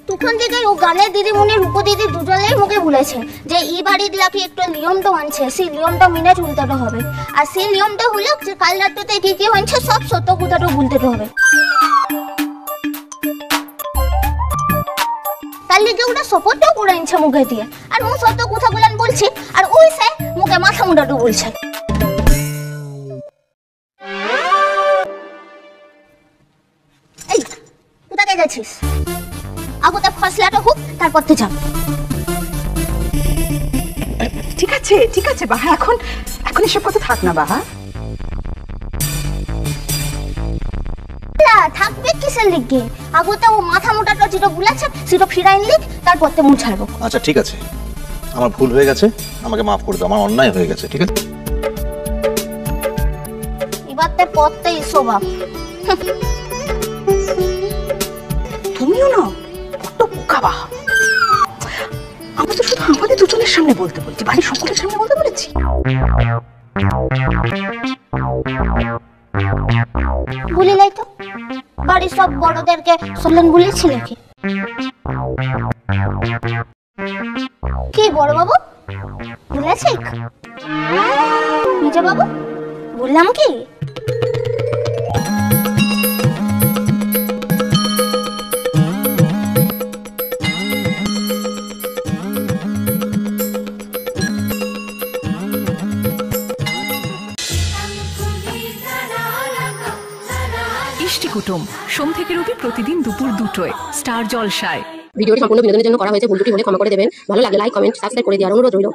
তখন থেকে ও গানের দিদিমণি রূপদিদি দুজনেই মুখে বলেছে যে এই বাড়ির লাকি একটা নিয়মটা আনছে, সেই নিয়মটা মেনে চলতে হবে। আর সেই নিয়মটা হলো যে কাল রাত্রিতে কি কি হয়েছে সব সত্য কথাটা বলতে হবে। তার লিগে ওটা শপথটাও করে আনছে মুখে দিয়ে। আর মু সত্য কথাগুলো বলছি আর ওই সে মুখে মাথা মুন্ডাটু বলছে। এই কোথায় যাচ্ছিস? আগুতে ফসলাটা হোক তারপর তো যাব। ঠিক আছে বাহা, এখন এসব কথা থাক না বাহা। থাকবে কিসের লিগে? আগুতে ও মাথা মোটাটা যেটা বলেছে সেটা ফিরাইন লিখ, তারপর তো মুখ ছাড়বো। আচ্ছা ঠিক আছে, আমার ভুল হয়ে গেছে, আমাকে মাফ করে দাও, আমার অন্যায় হয়ে গেছে, ঠিক আছে? এবার তো পড়তে এসো বাপ। তুমিও না বড্ড বোকা বাহা। আমি তো শুধু আমাদের দুজনের সামনে বলতে বলছি, বাড়ির সকলের সামনে বলতে বলেছি। বলিলাই তো বাড়ির সব বড়দেরকে সোলেন বলেছিলে কি? কি বড় বাবু বলেছে? নিজে বাবু বললাম কি? ইষ্টি কুটুম সোম থেকে রবি প্রতিদিন দুপুর 2টায় স্টার জলসায়। ভিডিওটি সম্পূর্ণ বিনোদনের জন্য করা হয়েছে, ভুল ত্রুটি হলে ক্ষমা করে দেবেন। ভালো লাগলে লাইক, কমেন্ট, সাবস্ক্রাইব করে দেওয়ার অনুরোধ রইল।